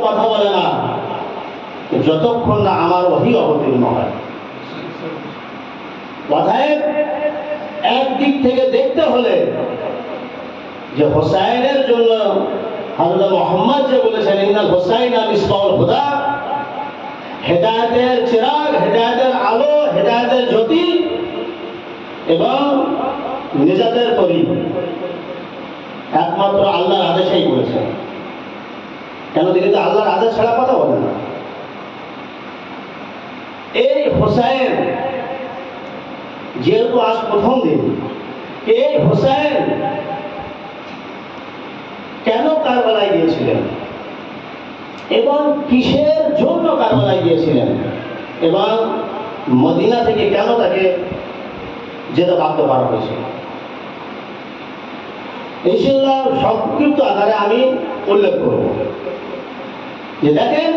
কথা বলে না যতক্ষণ না আমার ওহী অবতীর্ণ হয়। অতএব একদিক থেকে দেখতে হলে যে হোসাইনের জন্য হযরত মুহাম্মদ যে বলেছেন ইন্নাল হোসাইনা মিসবাহুল হুদা, হেদায়েতের চিরাগ, হেদায়েতের আলো, হেদায়েতের জ্যোতি এবং নিজাতের তরীক একমাত্র আল্লাহর আদেশেই বলেছেন। কেন তিনি তো আল্লাহর আদেশ ছাড়া কথা বলেন না। এই হোসাইন যেহেতু আজ প্রথম দিন, এই হোসাইন কেন কারবালায় গিয়েছিলেন এবং কিসের জন্য কারবালায় গিয়েছিলেন এবং মদিনা থেকে কেন তাকে যেতে বাধ্য করা হয়েছিল, ইনশাআল্লাহ সংক্ষিপ্ত আকারে আমি উল্লেখ করব। যে দেখেন,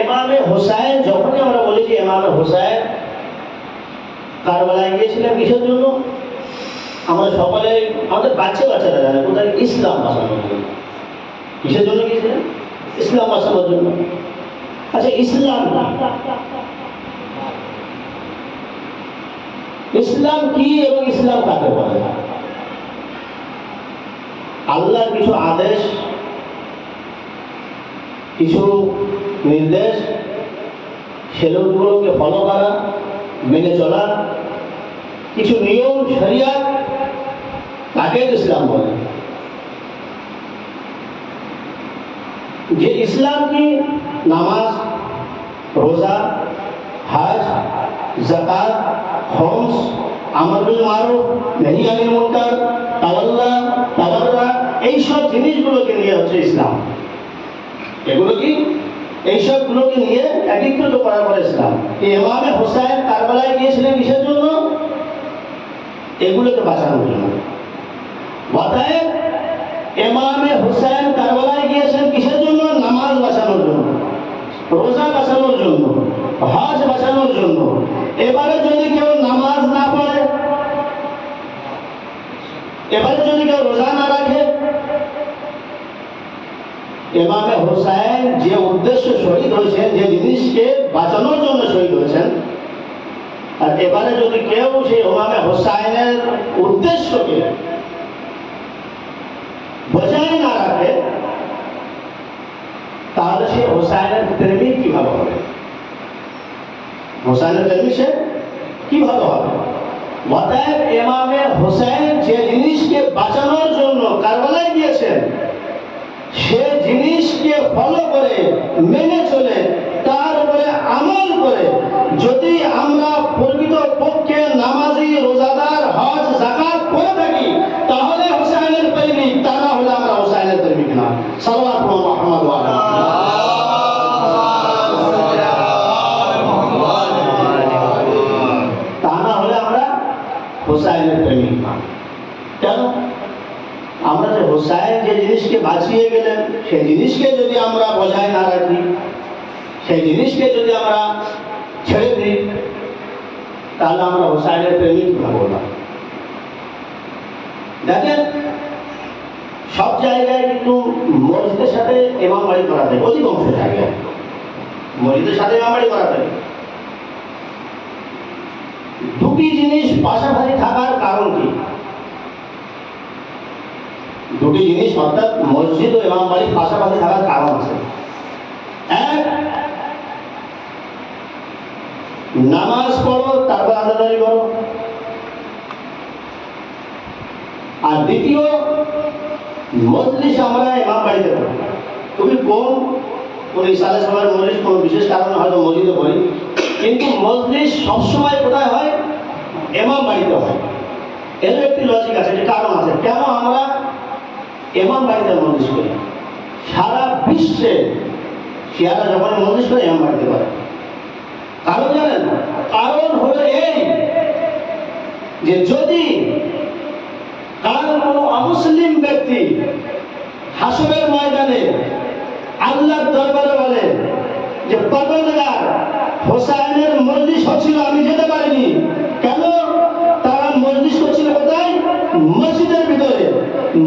ইমামে হোসাইন, যখনই আমরা বলি যে ইমামে হোসাইন কারবালায় গিয়েছিলেন কিসের জন্য, আমরা সকলে, আমাদের বাচ্চারা জানে কোথায়, ইসলাম বাঁচানোর জন্য। কিসের জন্য গিয়েছিলেন? ইসলাম বাঁচানোর জন্য। আচ্ছা, ইসলাম কি এবং ইসলাম কাকে বলে? আল্লাহর কিছু আদেশ, কিছু নির্দেশ, সেগুলোকে ফলো করা, মেনে চলা, কিছু নিয়ম শরিয়াত, তাকে ইসলাম বলে। যে ইসলাম কি নামাজ, রোজা, হজ, যাকাত, খমস, আমর বিল মারুফ, নাহি আনিল মুনকার, তাওয়াল্লা, এইসব জিনিসগুলোকে নিয়ে হচ্ছে ইসলাম। এগুলো কি? এইসবগুলোকে নিয়ে একীকৃত করার পরে ইসলাম। ইমামে হোসাইন কারবালায় গিয়েছিলেন কিসের জন্য? এগুলোকে বাঁচানোর জন্য। অতএব ইমামে হোসাইন কারবালায় গিয়েছেন কিসের জন্য? নামাজ বাঁচানোর জন্য, রোজা বাঁচানোর জন্য, হজ বাঁচানোর জন্য। এবারে যদি কেউ নামাজ না পড়ে, এবারে যদি কেউ রোজা না রাখে, ইমামে হোসাইন যে উদ্দেশ্য শহীদ হয়েছেন, যে জিনিসকে বাঁচানোর জন্য শহীদ হয়েছেন, আর এবারে যদি কেউ সেই ইমামে হোসাইনের উদ্দেশ্যকে বজায় না রাখে, তাহলে সে হোসাইনের প্রেমিক কিভাবে হবে? হোসাইনের প্রেমিক সে কিভাবে হবে? অতএব ইমামে হোসাইন যে জিনিসকে বাঁচানোর জন্য কারবালায় গিয়েছেন, সে জিনিসকে ফলো করে, মেনে চলে, তার উপরে আমল করে যদি আমরা প্রকৃত পক্ষে নামাজি, রোজাদার, হজ, যাকাত করে থাকি, তাহলে হোসাইনের প্রেমিক। তা না হলে আমরা হোসাইনের প্রেমিক না। সাল্লাল্লাহু মুহাম্মদ ওয়া আলা তা না হলে আমরা হোসাইনের প্রেমিক না। কেন? আমরা যে হোসাইন যে জিনিসকে বাঁচিয়ে গেলেন, সেই জিনিসকে যদি আমরা বজায় না রাখি, সেই জিনিসকে যদি আমরা ছেড়ে দিই, তাহলে আমরা হোসাইনের প্রেমিক হবো না। দেখেন, সব জায়গায় কিন্তু মসজিদের সাথে ইমামবাড়ি করা যায়, অধিকাংশ জায়গায় মসজিদের সাথে ইমামবাড়ি করা যায়। দুটি জিনিস পাশাপাশি থাকার কারণ কি? দুটি জিনিস, অর্থাৎ মসজিদ ও ইমামবাড়ি পাশাপাশি থাকার কারণ আছে। এক, নামাজ পড়ো, তারপর আদায় করো। আর দ্বিতীয়, মজলিস আমরা ইমামবাড়িতে পড়ি। তুমি কোন ইসালে সবার মজলিস, কোন বিশেষ কারণে হয়তো মসজিদে পড়ি, কিন্তু মজলিস সবসময় কোথায় হয়? ইমামবাড়িতে হয়। এর একটি লজিক আছে, একটি কারণ আছে কেন আমরা ইমামবাড়িতে মজলিস করি। সারা বিশ্বে শিয়ারা যখন মজলিস করে ইমামবাড়িতে করে, কারণ জানেন? কারণ হলো এই যে যদি কারণ কোনো অমুসলিম ব্যক্তি হাসরের ময়দানে আল্লাহর দরবারে বলে যে পরওয়ারদিগার, হোসাইনের মজলিস হচ্ছিল, আমি যেতে পারিনি। কেন? তারা মজলিস করছিল কোথায়? মসজিদের ভিতরে।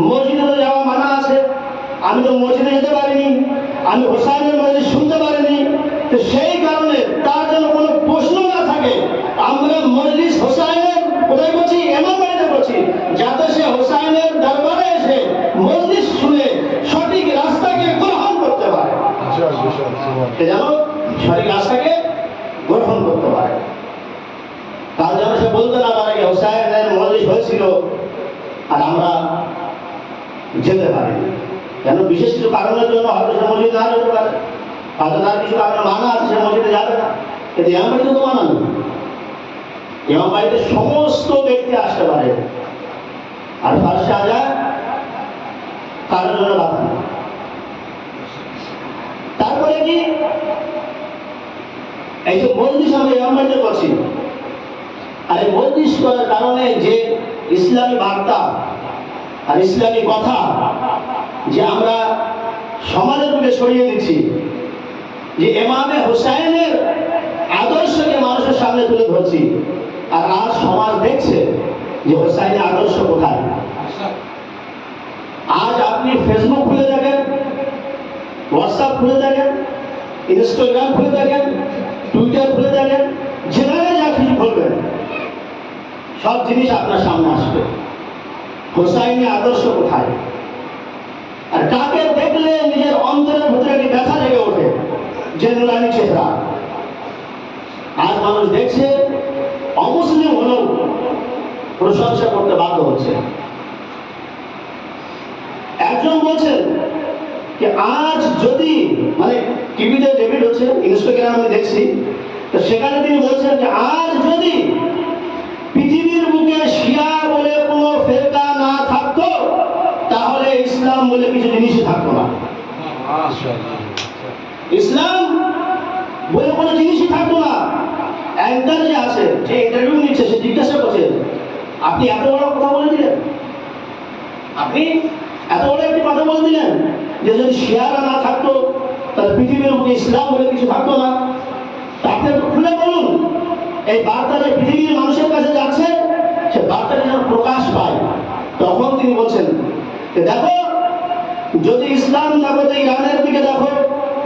মসজিদে যাওয়া মানা আছে, আমি তো মসজিদে যেতে পারিনি, আমি হোসাইনের মজলিস শুনতে পারিনি, তো সেই কারণে তার জন্য কোনো প্রশ্ন না থাকে আমরা মজলিস হোসাইনের কোথায় করছি, এমন বাড়িতে করছি, যাতে সে হোসাইনের দরবারে এসে মজলিস শুনে সঠিক রাস্তাকে গ্রহণ করতে পারে, যেন সঠিক রাস্তাকে গ্রহণ করতে পারে। তার যেন সে বলতে না পারে হোসাইনের মজলিস হয়েছিল আর আমরা যেতে পারি, কেন বিশেষ কিছু কারণের জন্য হয়তো সে মসজিদে না যেতে পারে, হয়তো তার কিছু কারণে মানা আছে সে মসজিদে যাবে না, কিন্তু ইমাম বাড়িতে তো মানা নেই। ইমাম বাড়িতে সমস্ত ব্যক্তি আসতে পারে, আর ফার্সে আজাদ কারোর জন্য বাধা নেই। তারপরে কি এই যে মজলিস আমরা ইমাম বাড়িতে করছি, আর এই মজলিস করার কারণে যে ইসলামী বার্তা আর ইসলামী কথা যে আমরা সমাজের বুকে ছড়িয়ে দিচ্ছি, যে ইমামে হোসাইনের আদর্শকে মানুষের সামনে তুলে ধরছি, আর আজ সমাজ দেখছে যে হোসাইনের আদর্শ কোথায়। আজ আপনি ফেসবুক খুলে দেখেন, হোয়াটসঅ্যাপ খুলে দেখেন, ইনস্টাগ্রাম খুলে দেখেন, টুইটার খুলে দেখেন, যেখানে যা কিছু বলবেন সব জিনিস আপনার সামনে আসবে। হোসাইনের আদর্শ কোথায়, আর কাকে দেখলে নিজের অন্তরের ভিতরে একটি ব্যথা জেগে ওঠে, যে নুরানি চেহারা। আজ মানুষ দেখছে, অমুসলিম হলেও প্রশংসা করতে বাধ্য হচ্ছে। একজন বলছেন যে আজ যদি মানে টিভিতে ডেবিট হচ্ছে, ইনস্টাগ্রামে আমি দেখছি, তো সেখানে তিনি বলছেন যে আজ যদি পৃথিবীর বুকে শিয়া বলে কোনো ফেরকা না থাকতো, তাহলে ইসলাম বলে কিছু জিনিসই থাকতো না। ইসলাম বলে কোনো জিনিসই থাকতো না। অ্যাঙ্কার যে আছে, যে ইন্টারভিউ নিচ্ছে, সে জিজ্ঞাসা করছে আপনি এত বড় কথা বলে দিলেন, আপনি এত বড় একটি কথা বলে দিলেন যে যদি শিয়ারা না থাকতো তাহলে পৃথিবীর বুকে ইসলাম বলে কিছু থাকতো না। আপনি একটু খুলে বলুন এই বার্তাটা পৃথিবীর মানুষের কাছে যাচ্ছে, সে বার্তাটা যেন প্রকাশ পায়। তখন তিনি বলছেন দেখো, যদি ইসলাম জগতে ইরানের দিকে দেখো,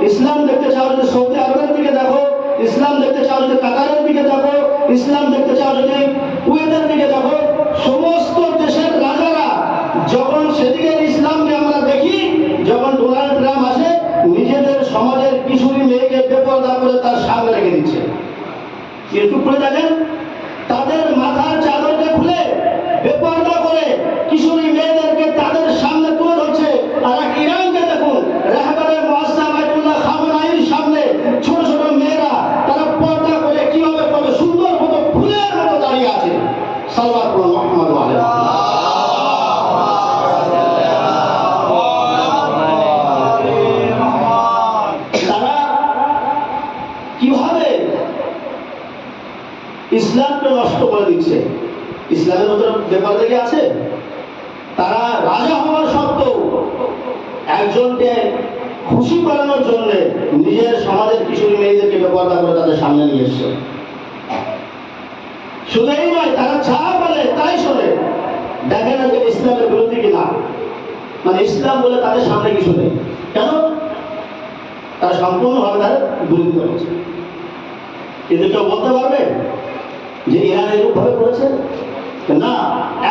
ইসলাম দেখতে চাও যদি সৌদি আরবের দিকে দেখো, ইসলাম দেখতে চাও যদি কাতারের দিকে দেখো, ইসলাম দেখতে চাও যদি কুয়েতের দিকে দেখো, সমস্ত দেশের রাজারা যখন সেদিকে ইসলামকে আমরা দেখি, যখন ডোনাল্ড ট্রাম্প আসে নিজেদের সমাজের কিশোরী মেয়েকে বেপরদা করে তার সামনে রেখে দিচ্ছে। একটু খুলে দেখেন, তাদের মাথার চাদরকে খুলে বেপরদা করে কিশোরী মেয়েদেরকে তাদের সামনে তুলে ধরছে। আর ইরানকে দেখুন, রাহবারে মুআজ্জাম আয়াতুল্লাহ খামেনেয়ির সামনে ছোট ছোট মেয়েরা তারা পর্দা করে কিভাবে কত সুন্দর মতো ফুলের মতো দাঁড়িয়ে আছে। সাল্লাল্লাহু মুহাম্মদ ওয়া আলাইহি তারা কিভাবে ইসলামকে নষ্ট করে দিচ্ছে। ইসলামের মধ্যে ব্যাপার দেখে আছে, তারা রাজা হওয়ার সত্ত্বেও একজনকে খুশি করানোর জন্য নিজের সমাজের কিশোরী মেয়েদেরকে বেপরদা করে তাদের সামনে নিয়ে এসছে। শুধু এই নয়, তারা যা বলে তাই শোনে, দেখে না যে ইসলামের বিরোধী কিনা, মানে ইসলাম বলে তাদের সামনে কিছু নেই। কেন? তারা সম্পূর্ণভাবে তার বিরোধিতা করছে। কিন্তু কেউ বলতে পারবে যে ইরান এরূপভাবে করেছে? না,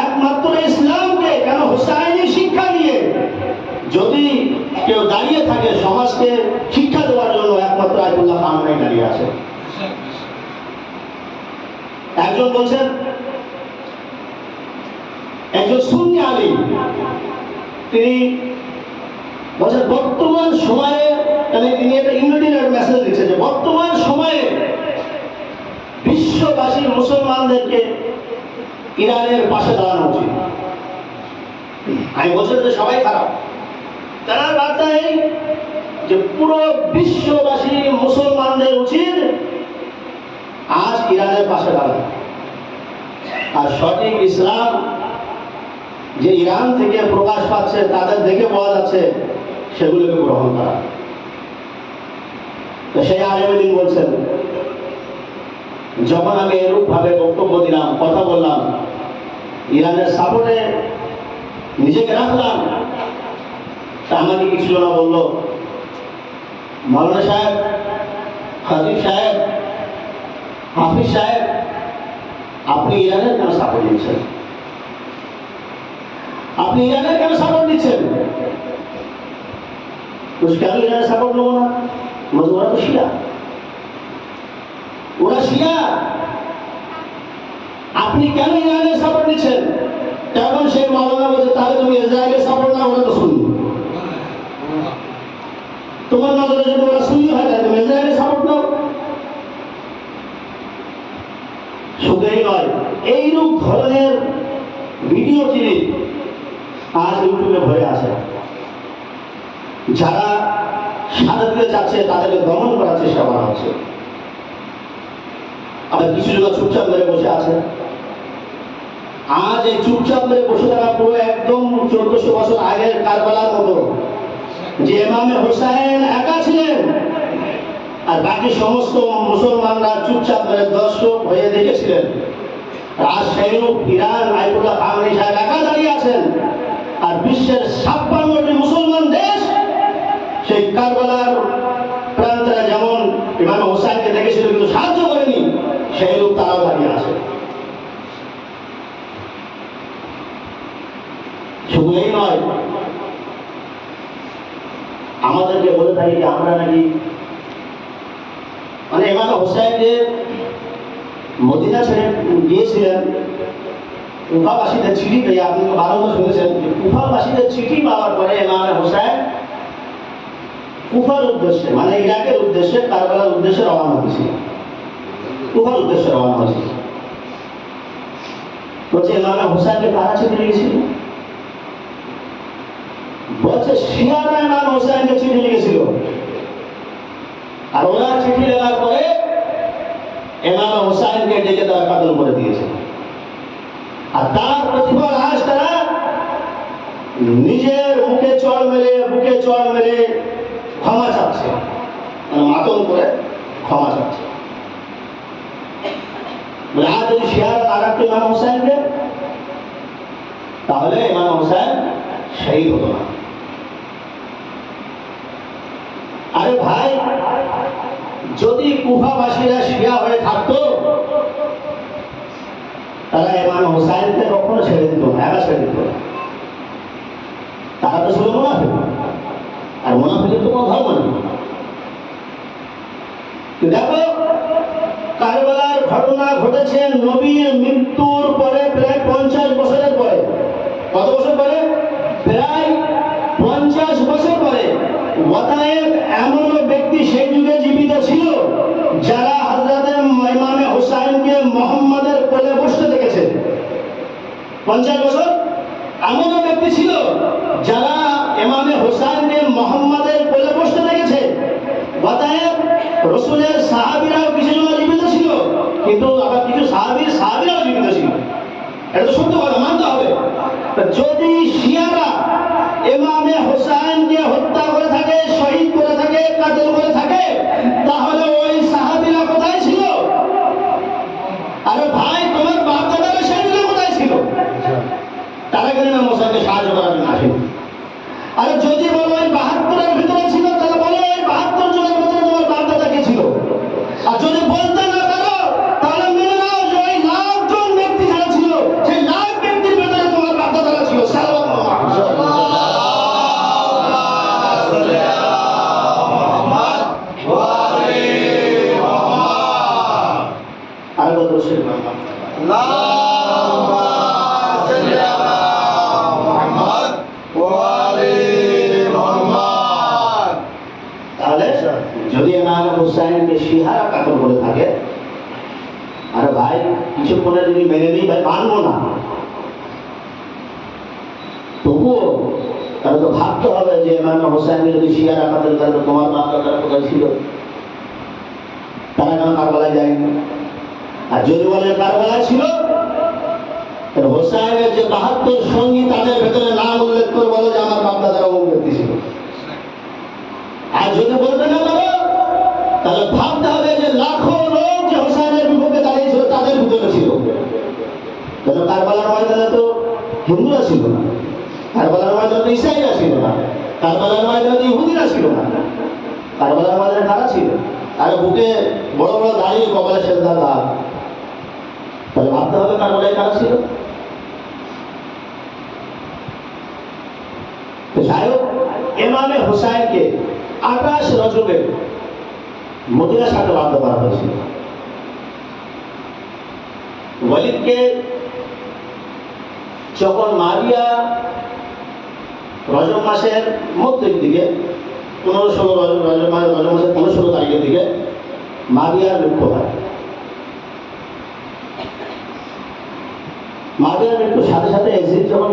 একমাত্র ইসলামকে, কেন হোসাইনি শিক্ষা নিয়ে যদি কেউ দাঁড়িয়ে থাকে সমাজকে শিক্ষা দেওয়ার জন্য, একমাত্র আয়াতুল্লাহ খামেনেয়ি দাঁড়িয়ে আছে। একজন বলছেন, একজন সুন্নি আলিম, তিনি বলছেন বর্তমান সময়ে, মানে তিনি একটা ইউনিটির মেসেজ দিচ্ছেন যে বর্তমান সময়ে বিশ্ববাসী মুসলমানদেরকে ইরানের পাশে দাঁড়ানো উচিত। আমি বলছি যে সবাই খারাপ, তারা বার্তা এই যে পুরো বিশ্ববাসী মুসলমানদের উচিত আজ ইরানের পাশে দাঁড়ানো, আর সঠিক ইসলাম যে ইরান থেকে প্রকাশ পাচ্ছে, তাদের দেখে পাওয়া যাচ্ছে, সেগুলোকে গ্রহণ করা। তো সেই আলেমদিন বলছেন, যখন আমি এরূপ ভাবে বক্তব্য দিলাম, কথা বললাম, ইরানের সাপোর্টে নিজেকে রাখলাম, তা আমাকে কিছু জনা বললো, মৌলানা সাহেব, খাজিব সাহেব, হাফিজ সাহেব, আপনি ইরানের কেন সাপোর্ট দিচ্ছেন? আপনি ইরানের কেন সাপোর্ট দিচ্ছেন? কেন ইরানের সাপোর্ট নেবো না? ওরা তো শিয়া, ওরা শিয়া। আপনি কেন ইরানের সাপোর্ট দিচ্ছেন? তখন সেই মাওলানা বলছে, তাহলে তুমি ইসরায়েলের সাপোর্ট না, ওরা তো শুনি। তোমার নজরে যদি ওরা শুনি হয়, তাহলে তুমি ইসরায়েলের সাপোর্ট নাও। শুধুই নয়, এইরূপ ধরনের ভিডিও জিনিস আজ ইউটিউবে ভরে আছে। যারা সাথে দিতে চাচ্ছে তাদেরকে দমন করার চেষ্টা করা হচ্ছে। আবার কিছু জন চুপচাপ মেরে বসে আছে। আজ এই চুপচাপ মেরে বসে থাকা পুরো একদম 1400 বছর আগের কারবালার মতো, যে ইমামে হোসাইন একা ছিলেন আর বাকি সমস্ত মুসলমানরা চুপচাপ মেরে দর্শক হয়ে দেখেছিলেন। আজ সেইরূপ ইরান আইতুল্লাহ খামেনি সাহেব একা দাঁড়িয়ে আছেন, আর বিশ্বের 56টি মুসলমান দেশ সেই কারবালার প্রান্তরে যেমন ইমাম হোসাইনকে দেখেছিল কিন্তু সাহায্য করেনি, সেইরূপ তারাও দাঁড়িয়ে আছে। শুধু এই নয়, আমাদেরকে বলে থাকি যে আমরা নাকি মানে ইমাম হোসাইন যে মদিনা ছেড়ে গিয়েছিলেন, কুফাবাসীদের চিঠি পেয়ে, আপনি তো 12 বছর শুনেছেন যে কুফাবাসীদের চিঠি পাওয়ার পরে ইমাম হোসাইন কুফার উদ্দেশ্যে মানে ইরাকের উদ্দেশ্যে কারবালার উদ্দেশ্যে রওনা হয়েছিল। কুফার উদ্দেশ্যে রওনা হয়েছিল। বলছে ইমাম হোসাইনকে কারা চিঠি লিখেছিল? বলছে শিয়ারা ইমাম হোসাইনকে চিঠি লিখেছিল। আর ওরা চিঠি লেখার পরে ইমাম হোসাইনকে ডেকে তারা কাতল করে দিয়েছে। আর তার প্রতিফল আজ তারা নিজের বুকে চড় মেরে ক্ষমা চাচ্ছে, মানে মাতম করে ক্ষমা চাচ্ছে। আজ যদি শিয়ারা না রাখতো ইমাম হোসাইনকে, তাহলে ইমাম হোসাইন শহীদ হতো না। আরে ভাই, যদি কুফাবাসীরা শিয়া হয়ে থাকতো, তারা ইমাম হোসাইনকে কখনো ছেড়ে দিত না, একা ছেড়ে দিত না। তারা তো ছিল মুনাফিক, আর মুনাফিকের তো কোনো ধর্ম নেই। দেখো, কারবালার ঘটনা ঘটেছে নবীর মৃত্যুর পরে প্রায় 50 বছরের পরে। কত বছর পরে? প্রায় 50 বছর পরে। ওয়াতায়েব এমন ব্যক্তি সেই যুগে জীবিত ছিল যারা হযরত ইমামে হোসাইনকে মুহাম্মাদের কোলে বসতে দেখেছে। 50 বছর এমন ব্যক্তি ছিল যারা ইমামে হোসাইনকে মুহাম্মাদের কোলে বসতে দেখেছে। ওয়াতায়েব রাসূলের সাহাবীরাও কিছু জন জীবিত ছিল, কিন্তু আবার কিছু সাহাবীরাও জীবিত ছিল। এটা তো সত্য কথা, মানতে হবে। যদি শিয়ারা ইমামে হোসাইনকে হত্যা করে থাকে, শহীদ করে থাকে, কাতল করে থাকে, তাহলে ওই সাহাবীরা কোথায় ছিল? আরে ভাই, তোমার বাপ দাদারা সেগুলো কোথায় ছিল? তারা কেন ইমাম হোসাইনকে সাহায্য করার জন্য আসেন? আরে যদি বলো ওই 72-এর ভিতরে ছিল, তাহলে বলো ওই 72 জনের ভিতরে তোমার বাপ দাদা কে ছিল? আর যদি বলতে না পারো, তাহলে মেনে নাও যে ওই লাখ জন ব্যক্তি যারা ছিল, সেই লাখ ব্যক্তির ভিতরে তোমার বাপ দাদারা ছিল। আর কত সে তাহলে যদি ইমাম হোসাইনকে শিহারা কাতল করে থাকে, আরে ভাই কিছুক্ষণে যদি মেনে নিই, ভাই মানবো না, তবুও তাহলে তো ভাবতে হবে যে ইমাম হোসাইনকে যদি শিহারা কাতল করে, তো তোমার বাপ দাদারা কোথায় ছিল? তারা কেন কারবালায় যায়নি? আর যদি বলে কারবালায় ছিল, তাহলে হোসাইনের যে 72 সঙ্গী, তাদের ভেতরে নাম উল্লেখ করে বলো যে আমার বাপ দাদারা অমুক ব্যক্তি ছিল। আর যদি বলতে না পারো, তাহলে ভাবতে হবে যে লাখো লোক যে হোসাইনের বিপক্ষে দাঁড়িয়েছিল, তাদের ভিতরে ছিল। কেন কারবালার ময়দানে তো হিন্দুরা ছিল না, কারবালার ময়দানে তো ইসাইরা ছিল না, কারবালার ময়দানে ইহুদিরা ছিল না, কারবালার ময়দানে কারা ছিল? আর বুকে বড় বড় দাড়ি, কপালে সেজদার দাগ। তাহলে ভাবতে হবে কারবালায় কারা ছিল। তো যাই হোক, ইমামে হুসাইনকে 28 রজবে মদিনার সাথে বাধ্য করা হয়েছিল। ওয়ালিদকে যখন মারিয়া রজব মাসের মধ্যের দিকে 15-16 রজব মাসের 15-16 তারিখের দিকে মারিয়ার মৃত্যু হয়। মারিয়ার মৃত্যুর সাথে সাথে এজিদ যখন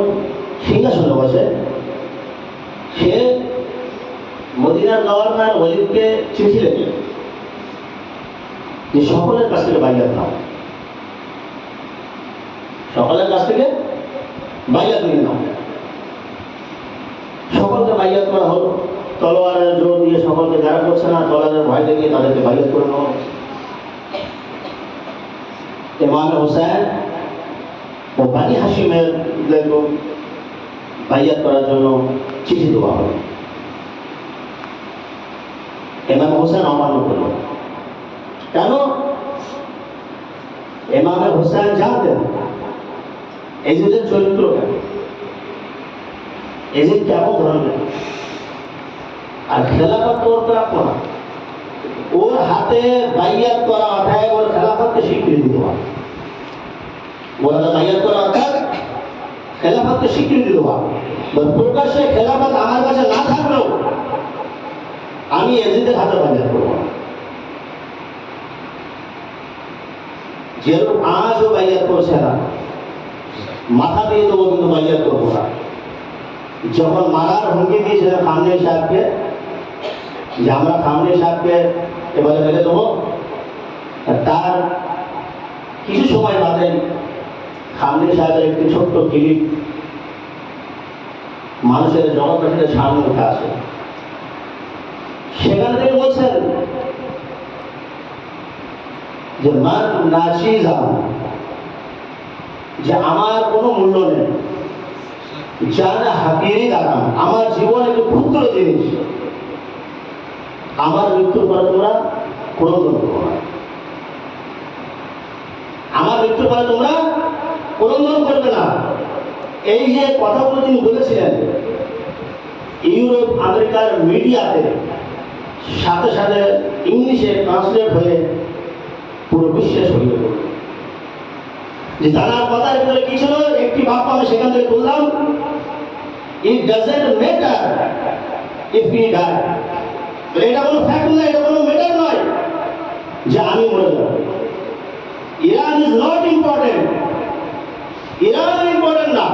সিংহাসনে বসে, সে মদিনার গভর্নর ওয়ালিদকে চিঠি লেখে যে সকলের কাছ থেকে বাইয়াত নাও, সকলের কাছ থেকে বাইয়াত নিয়ে নাও। সকলকে বাইয়াত করা হলো, তলোয়ারের জোর দিয়ে সকলকে যারা করছে না, তলোয়ারের ভয় দেখিয়ে তাদেরকে বাইয়াত করে নেওয়া। ইমামে হুসাইন ও বানি হাশিমের বাইয়াত করার জন্য চিঠি দেওয়া হলো। ইমাম হুসাইন অমান্য করল। কেন? ইমামে হুসাইন জানতেন এজিদের চরিত্র কেন, এজিদ কেমন ধরনের, আর খেলাফত ওর প্রাপ্য না। ওর হাতে বাইয়াত করা অর্থাৎ ওর খেলাফতকে স্বীকৃতি দেওয়া, ওর হাতে বাইয়াত করা অর্থাৎ খেলাফতকে স্বীকৃতি দেওয়া। প্রকাশ্যে খেলাফত আমার কাছে না থাকলেও আমি এজিদের হাতে বাইয়াত করব না। যেরকম আজও বাইয়াত করছে না, মাথা দিয়ে দেবো কিন্তু বাইয়াত করবো না। যখন মারার হুমকি দিয়েছিলেন খামনেই সাহেবকে, যে আমরা খামনেই সাহেবকে এবারে মেরে দেবো, তার কিছু সময় বাদে খামনেই সাহেবের একটি ছোট্ট ক্লিপ মানুষের জনপ্রতিনিধির সামনে উঠে আসে। সেখানে তিনি বলছেন যে মান নাচিজা, যে আমার কোনো মূল্য নেই, যারা হাকিরি দাঁড়ান, আমার জীবন একটু ক্ষুদ্র জিনিস, আমার মৃত্যুর পরে তোমরা ক্রন্দন করো না, আমার মৃত্যুর পরে তোমরা ক্রন্দন করবে না। এই যে কথাগুলো তিনি বলেছিলেন, ইউরোপ আমেরিকার মিডিয়াতে সাথে সাথে ইংলিশে ট্রান্সলেট হয়ে পুরো বিশ্বে ছড়িয়ে পড়ল। যে জানার কথার ভিতরে কি ছিল, একটি বাক্য আমি সেখান থেকে বললাম, it doesn't matter if he die. এটা কোনো ফ্যাক্ট নয়, এটা কোনো ম্যাটার নয় যে আমি মরে যাব। Iran is not important, Iran important না,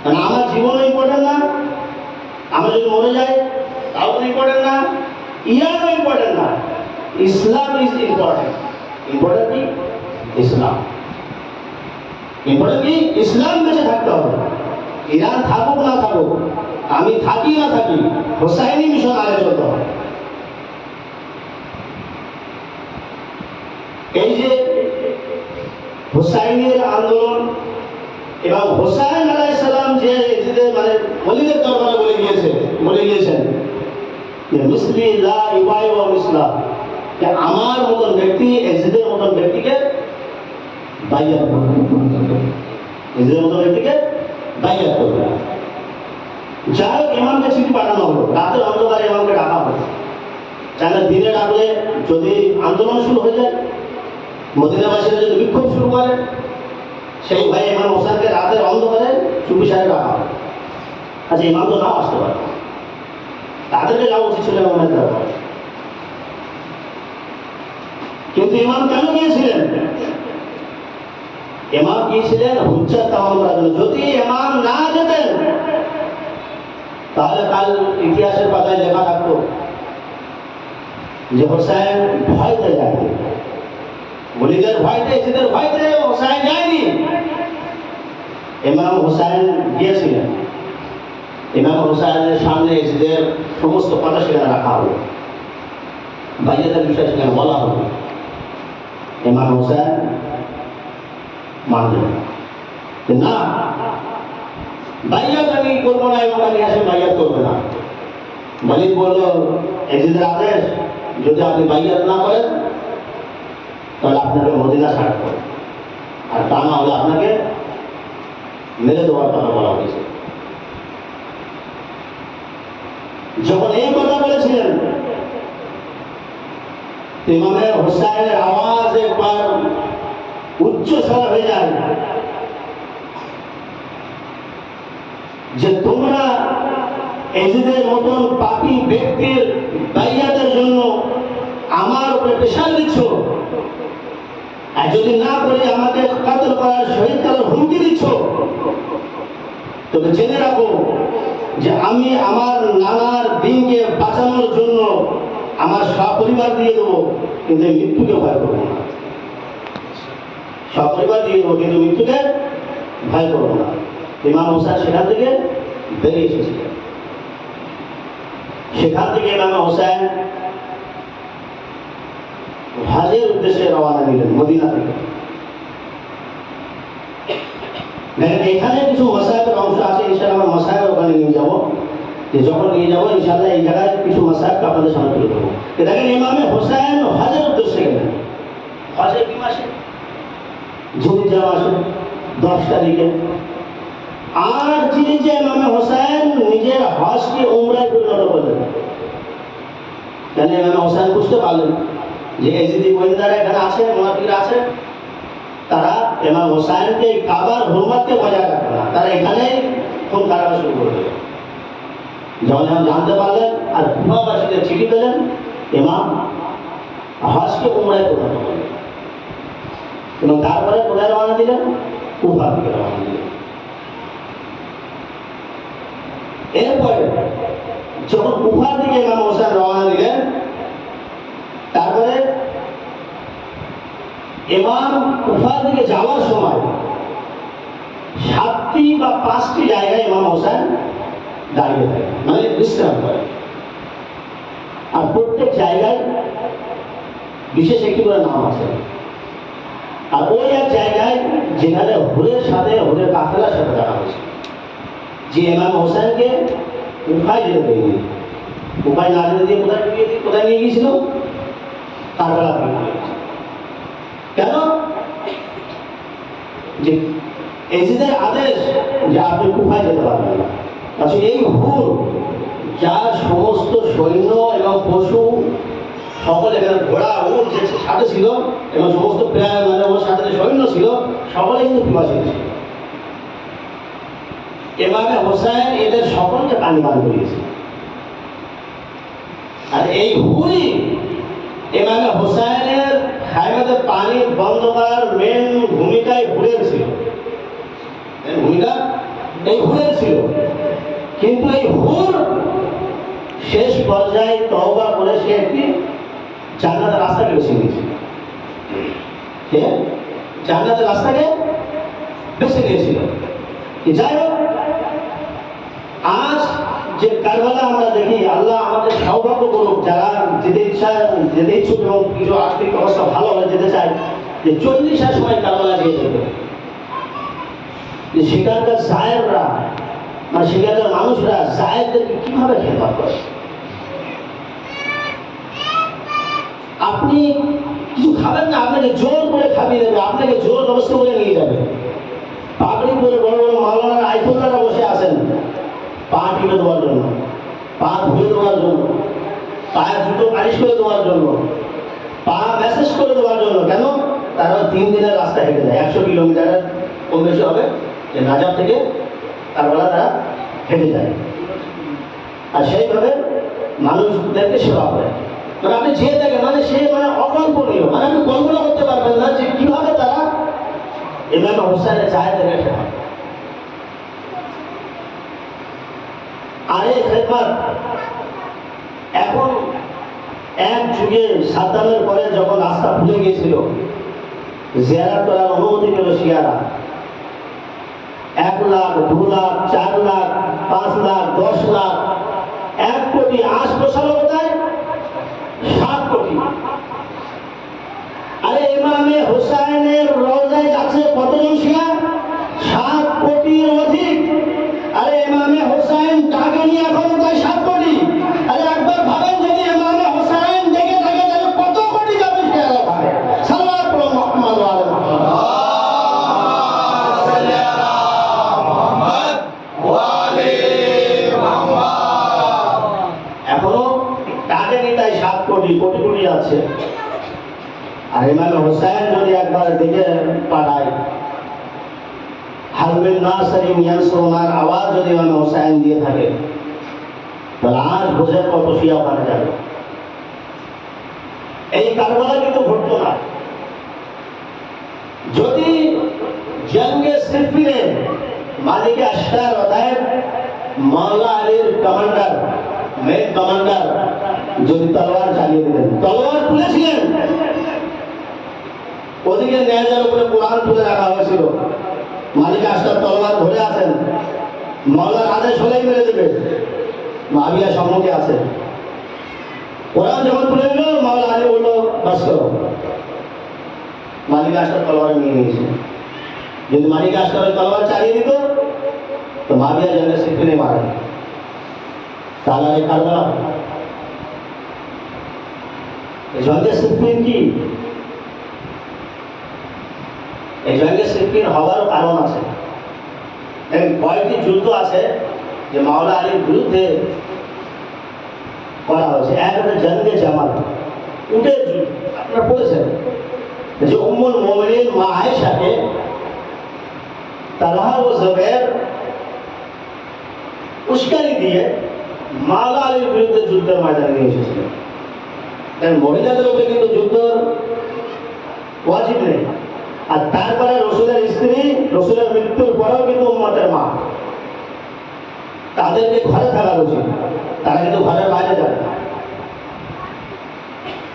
কারণ আমার জীবনও ইম্পর্টেন্ট না, আমি যদি মরে যাই তাও তো ইম্পর্টেন্ট না, ইরানও ইম্পর্টেন্ট না, ইসলাম ইজ ইম্পর্টেন্ট। ইম্পর্টেন্ট কি? ইসলাম ইম্পর্টেন্ট কি? ইসলাম বেঁচে থাকতে হবে। ইরান থাকুক না থাকুক, আমি থাকি না থাকি, হোসাইনি মিশন আগে চলতে হবে। এই যে হোসাইনের আন্দোলন এবং হোসাইন আলাইহিস সালাম যে মানে ওলিদের দরবারে বলে গিয়েছেন যে মুসলি লা ইবাই ওয়া মিসলা, যে আমার মতন ব্যক্তি এজিদের মতন ব্যক্তিকে বাইয়াত করবে, এজিদের মতন ব্যক্তিকে বাইয়াত করবে। যাই হোক, ইমামকে চিঠি পাঠানো হলো, রাতের অন্ধকারে ইমামকে ডাকা হলো। কেন দিনে ডাকলে যদি আন্দোলন শুরু হয়ে যায়, মদিনাবাসীরা যদি বিক্ষোভ শুরু করে, সেই ভাই ইমাম হোসেনকে রাতের অন্ধকারে চুপিসারে ডাকা হবে। আচ্ছা, ইমাম তো নাও আসতে পারে, তাদেরকে যাওয়া উচিত ছিল ইমামের দরবারে। কিন্তু ইমাম কেন গিয়েছিলেন? ইমাম গিয়েছিলেন হুজ্জাত তামাম করার জন্য। যদি ইমাম না যেতেন তাহলে কাল ইতিহাসের পাতায় লেখা থাকতো যে হোসাইন ভয়তে যায়নি, ওলিদের ভয়তে, এজিদের ভয়তে হোসাইন যায়নি। ইমাম হোসাইন গিয়েছিলেন। ইমাম হোসাইনের সামনে এজিদের সমস্ত কথা সেখানে রাখা হলো, বাইয়াতের বিষয় সেখানে বলা হলো। ইমাম হোসাইন মানলেন না, বাইয়াত আমি করবো না, এবং আমি আসে বাইয়াত করবে না। মালিক বলল, এজিদের আদেশ, যদি আপনি বাইয়াত না করেন তাহলে আপনাকে মদিনা ছাড়তে হবে, আর তা না হলে আপনাকে মেরে দেওয়ার কথা বলা হয়েছে। যখন এই কথা বলেছিলেন, ইমামে হুসাইনের আওয়াজ একবার উচ্চ স্বর হয়ে যায় যে তোমরা এজিদের মতন পাপী ব্যক্তির বাইয়াতের জন্য আমার উপরে প্রেশার দিচ্ছ, আর যদি না করে আমাকে কতল করার, শহীদ করার হুমকি দিচ্ছ, তবে জেনে রাখো যে আমি আমার নানার দিনকে বাঁচানোর জন্য আমার সপরিবার দিয়ে দেবো, কিন্তু মৃত্যুকে ভয় করবো না। সপরিবার দিয়ে দেবো, কিন্তু মৃত্যুকে ভয় করবো না। ইমাম হোসেন সেখান থেকে বেরিয়ে এসেছিলেন। সেখান থেকে ইমাম হোসেন হজের উদ্দেশ্যে রওনা দিলেন মদিনা থেকে। দেখেন এখানে কিছু মাসায়েবের অংশ আছে, ইনশাআল্লাহ আমরা মাসায়েব ওখানে নিয়ে যাবো, যে যখন নিয়ে যাবো ইনশাআল্লাহ এই জায়গায় কিছু মাসায়েব আপনাদের সামনে তুলে ধরবো। দেখেন ইমামে হোসেন হজের উদ্দেশ্যে গেলেন। হজে কি মাসে? জিলহজ মাসে 10 তারিখে। আর যিনি যে ইমামে হোসেন নিজের হজকে উমরায় পরিণত করলেন, কেন ইমামে হোসেন বুঝতে পারলেন যে এজিদি গোয়েন্দারা এখানে আছে, মুনাফিকরা আছে, তারা ইমাম হোসেনকে কাবার হুরমতকে বজায় রাখবে না, তারা এখানেই খুন খারাপ শুরু করে দেবে। যখন জানতে পারলেন আর কুফাবাসীদের চিঠি পেলেন, ইমাম হজকে উমরায় পরিণত করলেন এবং তারপরে কোথায় রওনা দিলেন? কুফা থেকে রওনা দিলেন। এরপরে যখন কুফার দিকে ইমাম হোসেন রওনা দিলেন, তারপরে ইমাম কুফার দিকে যাওয়ার সময় 7টি বা 5টি জায়গায় ইমাম হোসেন দাঁড়িয়ে থাকে, মানে বিশ্রাম করে। আর প্রত্যেক জায়গায় বিশেষ একটি করে নাম আছে। আর ওই এক জায়গায় যেখানে হুরের সাথে, হুরের কাফেলার সাথে দেখা হয়েছে, যে ইমাম হোসেনকে কুফায় যেতে দেয়নি, কুফায় না যেতে দিয়ে কোথায় নিয়ে গিয়েছিল? কারবালা থেকে। কেন? যে এজিদের আদেশ যে আপনি কুফায় যেতে পারবেন না। আচ্ছা, এই হুর যার সমস্ত সৈন্য এবং পশু সকলে, ঘোড়া উট যে সাথে ছিল এবং সমস্ত প্রায় মানে ওর সাথে সৈন্য ছিল, সকলে কিন্তু পিপাসী ছিল। ইমামে হোসেন এদের সকলকে পানি পান করিয়েছে। আর এই হুরই ইমামে হোসেনের খায়মাতে পানি বন্ধ করার মেন ভূমিকায় হুরের ছিল, ভূমিকা এই হুরের ছিল। কিন্তু এই হুর শেষ পর্যায়ে তওবা করে সে একটি জান্নাতের রাস্তাকে বেছে নিয়েছিল। সে জান্নাতের রাস্তাকে বেছে নিয়েছিল। যাই হোক, আজ যে কারবালা আমরা দেখি, আল্লাহ আমাদের সৌভাগ্য করুক, যারা যেতে ইচ্ছুক এবং কিছু আর্থিক অবস্থা ভালো হলে যেতে চায়, যে 40টার সময় কারবালা গিয়ে যেতে, যে সেখানকার জায়েররা, মানে সেখানকার মানুষরা জায়েরদেরকে কিভাবে খেদমত করে। আপনি কিছু খাবেন না, আপনাকে জোর করে খাবিয়ে দেবে, আপনাকে জোর ব্যবস্থা করে নিয়ে যাবে। পাগড়ি পরে বড় বড় মাওলানা আইফুল্লাহরা বসে আছেন পা টিপে দেওয়ার জন্য, পা ধুয়ে দেওয়ার জন্য, পায়ের জুতো পালিশ করে দেওয়ার জন্য, পা ম্যাসেজ করে দেওয়ার জন্য। কেন? তারা 3 দিনের রাস্তা হেঁটে যায়, 100 কিলোমিটারের কম বেশি হবে, যে নাজাফ থেকে কারবালা তারা হেঁটে যায়। আর সেইভাবে মানুষদেরকে সেবা করে। মানে আপনি যে দেখেন, মানে সে মানে অকল্পনীয়, মানে আপনি কল্পনা করতে পারবেন না যে কিভাবে তারা ইমাম হোসেনের জায়েরদেরকে সেবা করে। আর এই খেদমত এখন এক যুগে সাদ্দামের পরে যখন রাস্তা ভুলে গিয়েছিল, জিয়ারত করার অনুমতি পেল শিয়ারা। 1 লাখ, 2 লাখ, 4 লাখ, 5 লাখ, 10 লাখ, 1 কোটি। আজ প্রসারও কোথায়? 7 কোটি। আরে ইমামে হোসেনের রওজায় যাচ্ছে কতজন শিয়া? 7 কোটির অধিক। সেনাবাহিনী এখনো তাই 7 কোটি। আরে একবার ভাবেন যদি ইমামে হোসেন ডেকে থাকে তাহলে কত কোটি যাবে সে এলাকায়। সাল্লাল্লাহু আলাইহি মুহাম্মদ ওয়া আলি এখনো টাকেনি তাই 7 কোটি কোটি কোটি আছে। আর ইমামে হোসেন যদি একবার ডেকে পাঠায় হালবিন নাসরিন ইয়ানসুরুনার আওয়াজ যদি ইমামে হোসেন দিয়ে থাকে তাহলে আজ বোঝে কত শিয়া ওখানে যাবে। এই কারবালা কিন্তু ঘটতো না যদি জঙ্গে সিফিনে মালিকে আশরার অতএব মাওলা আলীর কমান্ডার মেন কমান্ডার যদি তলোয়ার চালিয়ে দিতেন, তলোয়ার তুলেছিলেন, ওদিকে নেজার উপরে কোরআন তুলে রাখা হয়েছিল, মালিক আশরার তলোয়ার ধরে আছেন, মাওলার আদেশ হলেই মেরে দেবে, মাবিয়া সম্মুখে আছে। কোরআন যখন তুলে নিল মাওলা আলী বললো বাস করো, মালিক আশরার তলোয়ার নিয়ে নিয়েছে। যদি মালিক আশরার তলোয়ার চালিয়ে দিত তো মাবিয়া জঙ্গে সিফিনে মারা যেত। তাহলে কারবালা জঙ্গে সিফিন কি? এই জঙ্গে সিফিন হওয়ারও কারণ আছে। কয়েকটি যুদ্ধ আছে যে মাওলা আলীর বিরুদ্ধে করা হয়েছে। এক হচ্ছে জঙ্গে জামাল, উটের যুদ্ধ, আপনারা পড়েছেন যে উম্মুল মুমিনিন মা আয়েশাকে তালহা ও জুবায়ের উস্কানি দিয়ে মাওলা আলীর বিরুদ্ধে যুদ্ধের ময়দানে নিয়ে এসেছিলেন। মহিলাদের উপরে কিন্তু যুদ্ধ ওয়াজিব নেই। আর তারপরে রসুলের স্ত্রী, রসুলের মৃত্যুর পরেও কিন্তু উম্মতের মা, তাদেরকে ঘরে থাকা উচিত, তারা কিন্তু ঘরের বাইরে যাবে না।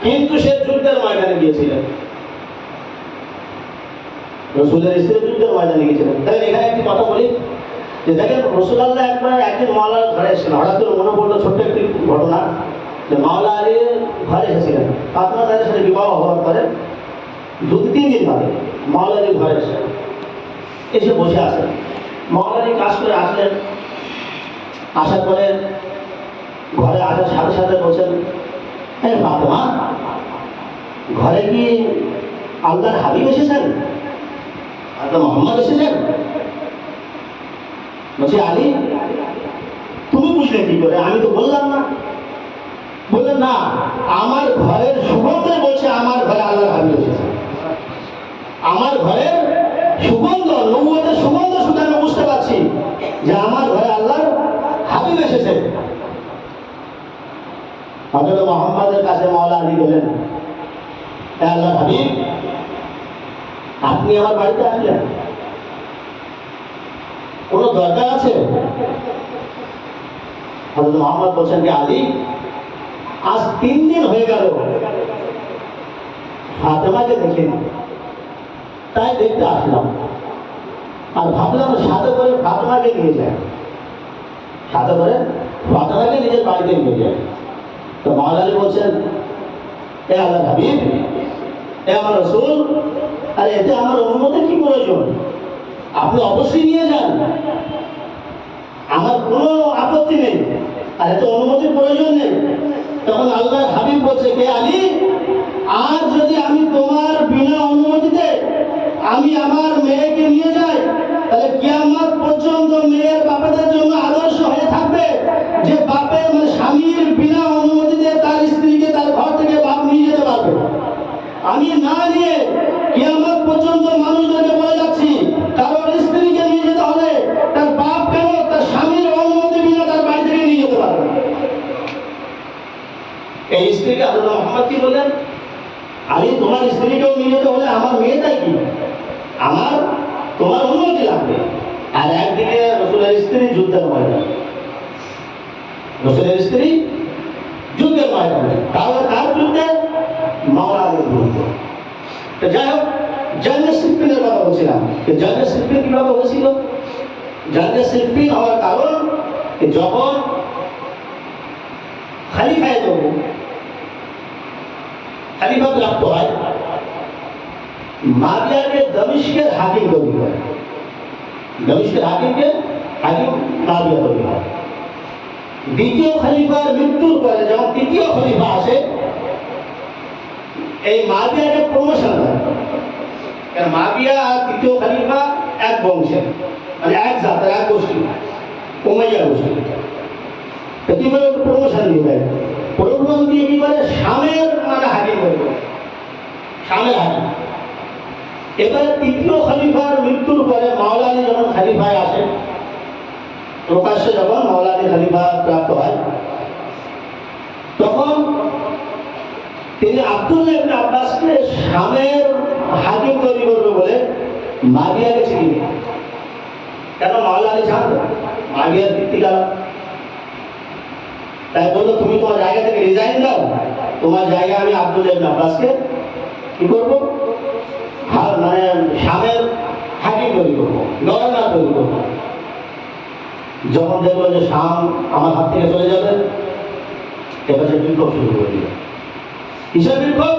কিন্তু সে যুদ্ধের ময়দানে গিয়েছিলেন, রসুলের স্ত্রী যুদ্ধের ময়দানে গিয়েছিলেন। তাহলে এখানে একটি কথা বলি যে দেখেন রসুলাল্লাহ একদিন মাওলার ঘরে এসেছিলেন। হঠাৎ করে মনে পড়লো ছোট্ট একটি ঘটনা যে মাওলা আলী ঘরে এসেছিলেন, ফাতেমা তাদের সাথে বিবাহ হওয়ার পরে 2-3 দিন বাদে মাওলা আলী ঘরে এসে বসে আছেন। মাওলা আলী কাজ করে আসলেন, আসার পরে ঘরে আসার সাথে সাথে বলছেন, ফাতেমা ঘরে কি আল্লাহর হাবিব এসেছেন, আল্লাহ মোহাম্মদ এসেছেন? বলছে আলী তুমি বুঝলে কি করে, আমি তো বললাম না। বললেন না, আমার ঘরের সুগন্ধে বলছে আমার ঘরে আল্লাহর হাবিব এসেছে। আমার ঘরের সুগন্ধ, নবুয়তের সুগন্ধ শুনে আমি বুঝতে পারছি যে আমার ঘরে আল্লাহর হাবিব এসেছে। হযরত মুহাম্মদের কাছে মাওলা আলী বলেন, হে আল্লাহর হাবিব আপনি আমার বাড়িতে আসলেন, কোন দরকার আছে? হযরত মুহাম্মদ বলছেন যে আলী আজ 3 দিন হয়ে গেল ফাতেমাকে দেখিনি, তাই দেখতে আসলাম। আর ভাবলাম সাথে করে ফাতেমাকে নিয়ে যায়, সাথে করে ফাতেমাকে নিজের বাড়িতে নিয়ে যায়। তো মাওলা আলী বলছেন, এ আল্লাহর হাবিব, এ আমার রাসূল, আর এতে আমার অনুমতি কি প্রয়োজন? আপনি অবশ্যই নিয়ে যান, আমার কোনো আপত্তি নেই, আর এতে অনুমতির প্রয়োজন নেই। তখন আল্লাহর হাবিব বলছে, কে আলী আজ যদি আমি তোমার বিনা অনুমতিতে আমি আমার মেয়েকে নিয়ে যাই তাহলে কিয়ামত পর্যন্ত মেয়ের বাবাদের জন্য আদর্শ হয়ে থাকবে যে বাপের মানে স্বামীর বিনা অনুমতিতে তার স্ত্রীকে তার ঘর থেকে বাপ নিয়ে যেতে পারবে। আমি না নিয়ে কিয়ামত পর্যন্ত মানুষদেরকে বলে যাচ্ছি কারোর স্ত্রীকে নিয়ে যেতে হলে তার বাপ কেন তার স্বামীর অনুমতি বিনা তার বাড়ি থেকে নিয়ে যেতে পারবে। এই স্ত্রীকে হযরত মুহাম্মদ কি বললেন, আলী তোমার স্ত্রীকেও নিয়ে যেতে হলে আমার মেয়েটাই কি, আমার তোমার অনুমতি লাগবে। আর একদিকে রসুলের স্ত্রী যুদ্ধের ময়দানে, রসুলের স্ত্রী যুদ্ধের ময়দানে, তাহলে তার যুদ্ধে মাওলা আলীর বিরুদ্ধে। তো যাই হোক, জঙ্গে সিফিনের কথা বলছিলাম। জঙ্গে সিফিন কিভাবে হয়েছিল? জঙ্গে সিফিন হওয়ার কারণ যখন খলিফায়ে দৌম খলিফা প্রাপ্ত হয়, মাবিয়াকে দমিশকের হাকিম তৈরি হয়, দমিশকের হাকিম মাবিয়া তৈরি হয়। দ্বিতীয় খলিফার মৃত্যুর পরে যখন তৃতীয় খলিফা আসে, এই মাবিয়াকে প্রমোশন দেয়। কারণ মাবিয়া আর তৃতীয় খলিফা এক বংশের, মানে এক জাতের, এক গোষ্ঠী, উমাইয়া গোষ্ঠী। তো কি করে প্রমোশন দিয়ে দেয়? প্রমোশন দিয়ে কি করে? শামের মানে হাকিম করে, শামের হাকিম। এবারে তৃতীয় খলিফার মৃত্যুর পরে মাওলা আলী যখন খলিফায় আসে, প্রকাশ্যে যখন মাওলা আলী খলিফা প্রাপ্ত হয়, তখন তিনি আব্দুল্লাহ ইবনে আব্বাসকে শামের হাকিম তৈরি করবে বলে মাবিয়াকে চিনি। কেন? মাওলা আলী জানতো মাবিয়ার কীর্তিকার। তাই বললো, তুমি তোমার জায়গা থেকে রিজাইন দাও, তোমার জায়গায় আমি আব্দুল্লাহ ইবনে আব্বাসকে কি করবো, মানে শামের হাকিম তৈরি করবো, গভর্নর তৈরি করবো। যখন দেখলো যে শাম আমার হাত থেকে চলে যাবে, এবার সে বিক্ষোভ শুরু করে দিল। কিসের বিক্ষোভ?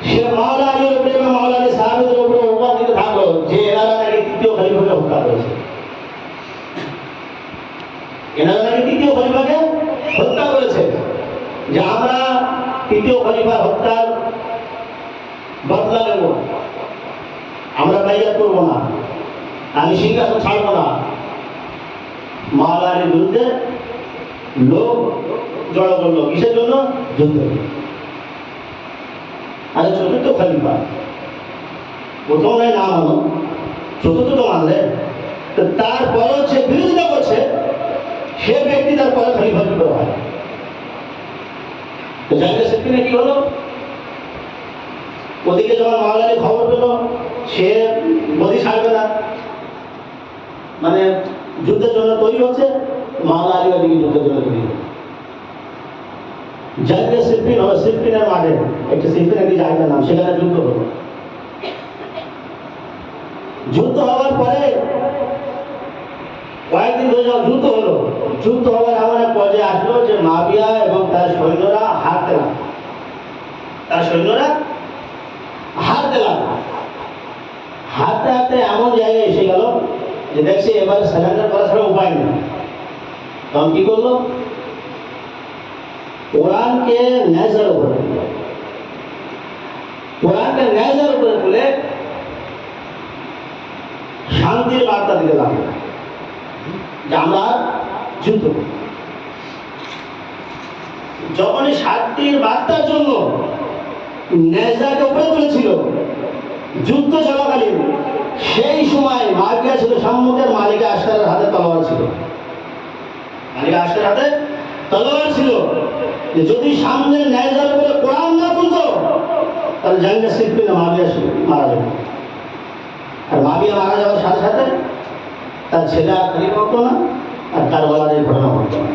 সে মাওলা আলীর উপরে এবং মাওলা আলী সাহাবীদের উপরে অপবাদ দিতে থাকলো যে এনারা নাকি তৃতীয় খলিফাকে হত্যা করেছে, এনারা নাকি তৃতীয় খলিফাকে হত্যা করেছে, যে আমরা তৃতীয় খলিফার হত্যার বদলা নেব, আমরা বাইয়াত করবো না, আমি সিংহাসন ছাড়বো না। মাওলা আলীর বিরুদ্ধে লোক জড়ো করলো, কিসের জন্য? যুদ্ধ। আরে চতুর্থ খলিফা, প্রথম নয় না মানো, চতুর্থ তো মানলে, তো তারপর যে বিরোধিতা করছে সে ব্যক্তি তারপরে খলিফা কি করে হয়? তো জানলে সেখানে কি হলো? ওদিকে যখন মাওলা আলী খবর পেল সে গদি ছাড়বে না, মানে যুদ্ধের জন্য তৈরি হচ্ছে, মাওলা আলী ওদিকে যুদ্ধের জন্য তৈরি হচ্ছে। জানলে সিফিন হলো, সিফিনের মাঠে একটা সিফিন একটি জায়গার নাম, সেখানে যুদ্ধ হলো। যুদ্ধ হওয়ার পরে কয়েকদিন ধরে যখন যুদ্ধ হলো, যুদ্ধ হওয়ার এমন এক পর্যায়ে আসলো যে মাবিয়া এবং তার সৈন্যরা হারতে লাগলো, তার সৈন্যরা হারতে লাগলো। হারতে হারতে এমন জায়গায় এসে গেল যে দেখছে এবার সারেন্ডার করা ছাড়া উপায় নেই। তখন কি করলো? কোরআনকে নেজার উপরে তুলে, কোরআনকে নেজার উপরে তুলে শান্তির বার্তা দিতে লাগলো যে আমরা যুদ্ধ করব। যখনই শান্তির বার্তার জন্য নেজাকে উপরে তুলেছিল যুদ্ধ চলাকালীন, সেই সময় মার্কিয়া ছিল সম্মুখের, মালিকা আশকারের হাতে তলোয়ার ছিল, মালিকা আশকারের হাতে তলোয়ার ছিল, যে যদি সামনে নেজার উপরে কোরআন না তুলতো তাহলে জাঙ্গে শিল্পী না মাবিয়া মারা যাবে। আর মাবিয়া মারা যাওয়ার সাথে সাথে তার ছেলে আর খলিফা হতো না, আর কারবালার এই ঘটনা ঘটতো না।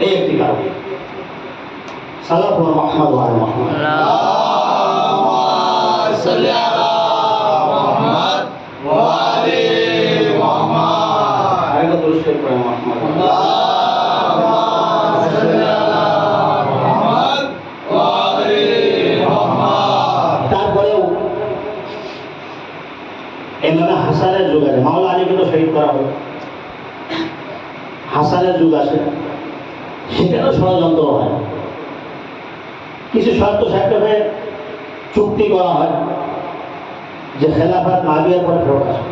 এই একটি কারণ। সাল্লাল্লাহু মুহাম্মদ ওয়া আলা মুহাম্মদ, আল্লাহুম্মা সাল্লি আলা মুহাম্মদ ওয়া আলি মুহাম্মদ। আরেকটা দরুদ শরীফ পড়েন, মুহাম্মদ আল্লাহুম্মা সাল্লি আলা মুহাম্মদ ওয়া আলি মুহাম্মদ। তারপরেও ইমাম হাসানের যুগ আছে, মাওলা আলীকে তো শহীদ করা হলো, হাসানের যুগ আসে, সেখানেও ষড়যন্ত্র হয়। কিছু শর্ত সাপেক্ষে চুক্তি করা হয় যে খেলাফত মাবিয়ার পরে ফেরত আসে,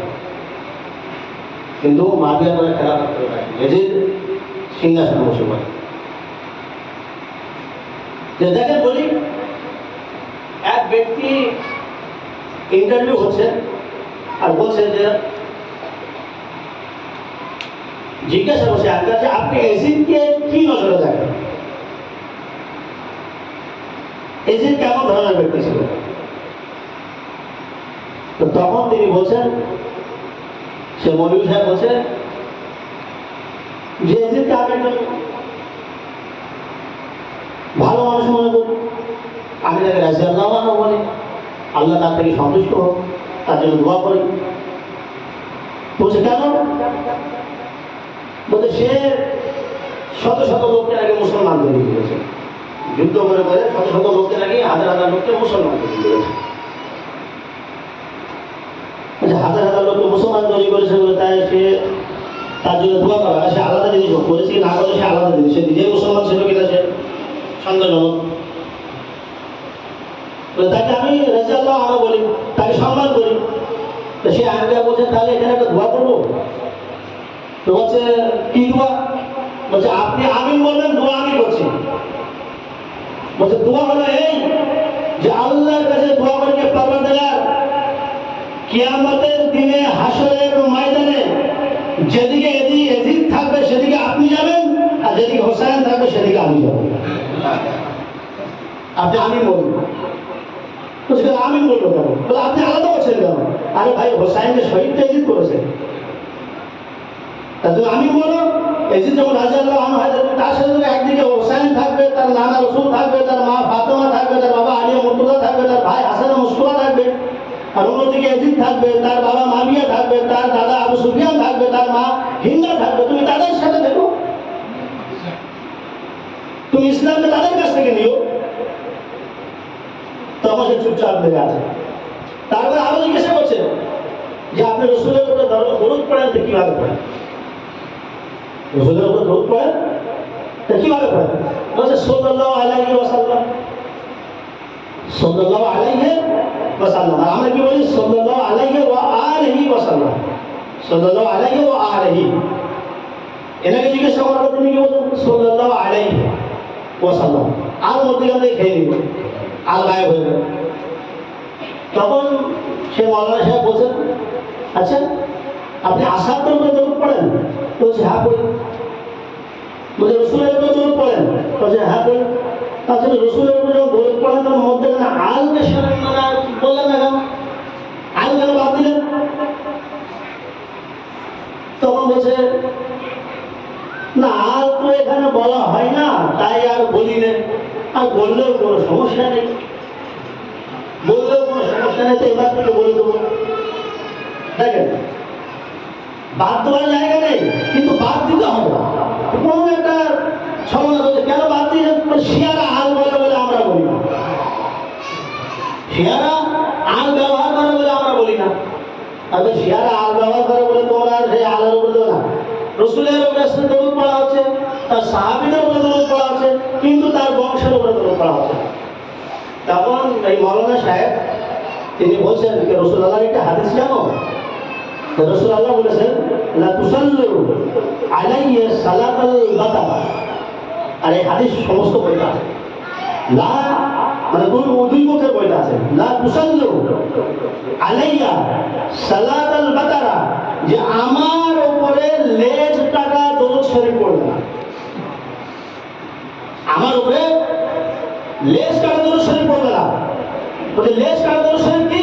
কিন্তু মাবিয়ার পরে খেলাফত ফেরত আসে, এজিদ সিংহাসনে বসে পড়ে। যে দেখেন বলি, এক ব্যক্তি ইন্টারভিউ হচ্ছে আর বলছে যে জিজ্ঞাসা করছে আপনার কাছে, আপনি এজিদকে কি নজরে দেখেন? এজিদ কেমন ধরনের ব্যক্তি ছিল? তো তখন তিনি বলছেন, সে মৌলভী সাহেব বলছে যে এজিদকে আমি একজন ভালো মানুষ মনে করি, আমি তাকে রাজিয়াল্লাহু আনহু বলি, আল্লাহ তার থেকে সন্তুষ্ট হোক, তার জন্য দোয়া করি। বলছে কেন? বলছে সে শত শত লোককে আগে মুসলমান তৈরি করেছে, যুদ্ধ করে করে শত শত লোককে লাগিয়ে হাজার হাজার লোককে মুসলমান তৈরি করেছে। হাজার হাজার লোককে মুসলমান তৈরি করেছে বলে তাই সে তার জন্য দোয়া করা, সে আলাদা জিনিস, করেছে কি না করে সে আলাদা জিনিস, সে নিজেই মুসলমান ছিল কিনা সে সন্দেহজনক। তাকে আমি রাদিয়াল্লাহু আনহু বলি, তাকে সম্মান করি। তো সে আঙ্গা বলছে তাহলে এখানে একটা দোয়া করবো। তো বলছে কি দোয়া? বলছে আপনি আমিন বলবেন, দোয়া আমি করছি। বলছে দোয়া হলো এই যে আল্লাহর কাছে দোয়া করে পরওয়ারদিগার, কিয়ামতের দিনে হাসরের ময়দানে যেদিকে এজিদ থাকবে সেদিকে আপনি যাবেন, আর যেদিকে হোসেন থাকবে সেদিকে আমি যাব। আপনি আমিন বলবেন। বলছে আমিন বলবো কেন? বলে আপনি আলাদা করছেন কেন? আরে ভাই, হোসেনকে শহীদটা এজিদ করেছে, তা তুমি আমিন বলো। এজিদ যেমন রাদিয়াল্লাহু আনহু হয়, তার সাথে একদিকে হোসেন থাকবে, তার নানা রসুল থাকবে, তার মা ফাতেমা থাকবে, তার বাবা আলী মুর্তজা থাকবে, তার ভাই হাসান মুসকুরা থাকবে, আর অন্যদিকে এজিদ থাকবে, তার বাবা মাবিয়া থাকবে, তার দাদা আবু সুফিয়ান থাকবে, তার মা হিন্দা থাকবে। তুমি তাদের সাথে দেখো, তুমি ইসলামকে তাদের কাছ থেকে নিও। তখন সে চুপচাপ লেগে আছে। তারপরে আরো জিজ্ঞাসা করছে যে আপনি রসুলের উপরে দরুদ পড়েন, তো কিভাবে পড়েন? রসুলের উপর দরুদ পড়েন, তো কিভাবে পড়েন? বলছে সাল্লাল্লাহু আলাইহি ওয়াসাল্লাম, সাল্লাল্লাহু আলাইহি ওয়াসাল্লাম। আর আমরা কি বলি? সাল্লাল্লাহু আলাইহি ওয়া আলিহি ওয়াসাল্লাম, সাল্লাল্লাহু আলাইহি ওয়া আলিহি। এনাকে জিজ্ঞাসা করার পর তিনি কি বলছেন? সাল্লাল্লাহু আলাইহি ওয়াসাল্লাম। আর মধ্যখান থেকে খেয়ে নিব, আর গায়েব হয়ে গেল। তখন সে মৌলানা সাহেব বলছেন, আচ্ছা আপনি আসাদের উপরে দরুদ পড়েন? বলছে হ্যাঁ পড়ি। বলছে রসুলের উপরে দরুদ পড়েন? বলছে হ্যাঁ পড়ি। আচ্ছা রসুলের উপরে যখন দরুদ পড়েন তখন মধ্যে আলকে বললেন না কেন? আল কেন বাদ দিলেন? তখন বলছে না, আর তো এখানে বলা হয় না, তাই আর বলি না। আর বললেও কোনো সমস্যা নেই, বললেও কোনো সমস্যা নেই, তো এবার থেকে বলে দেবো। দেখেন, বাদ দেওয়ার জায়গা নেই, কিন্তু বাদ দিতে হবে। কোনো একটা ছলনা করছে, কেন বাদ দিয়ে? শিয়ারা আল বলে বলে আমরা বলি না, শিয়ারা আল ব্যবহার করে বলে আমরা বলি না। তবে শিয়ারা আল ব্যবহার করে বলে তোমরা সেই আলের উপরে দেবো না। রসুলের উপরে দরুদ পড়া হচ্ছে, তার সাহাবীদের উপরে দরুদ পড়া হচ্ছে, কিন্তু তার বংশের উপরে দরুদ পড়া হচ্ছে। তখন এই মৌলানা সাহেব তিনি বলছেন যে রাসূলুল্লাহর একটা হাদিস জানো? রাসূলুল্লাহ বলেছেন লা তুসাল্লু আলাইয়া সালাতাল বাতারা। আর এই হাদিস সমস্ত বইতে আছে, লা মানে দুই মুখের বইতে আছে, লা তুসাল্লু আলাইয়া সালাতাল বাতারা, যে আমার উপরে লেজ কাটা দরুদ শরীফ পড়বে না। আমার উপরে লেজ কাটা দরুদ শরীফ পড়বে না। বলে লেজ কাটা দরুদ শরীফ কি?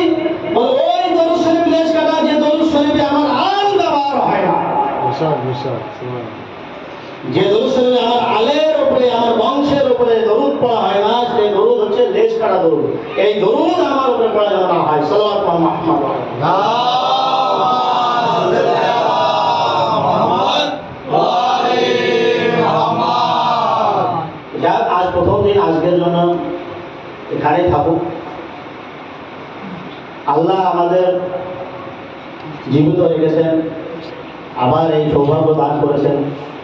বলে ওই দরুদ শরীফ লেজ কাটা যে দরুদ শরীফে আমার আল ব্যবহার হয় না, যে দরুদ শরীফে আমার আলের উপরে, আমার বংশের উপরে দরুদ পড়া হয় না, সেই দরুদ হচ্ছে লেজ কাটা দরুদ। এই দরুদ আমার উপরে পড়া যেন না হয়। সাল্লাল্লাহু আলা মুহাম্মদ। যাক, আজ প্রথম দিন, আজকের জন্য এখানেই থাকুক। আল্লাহ আমাদের জীবিত রেখেছেন, আবার এই সৌভাগ্য দান করেছেন।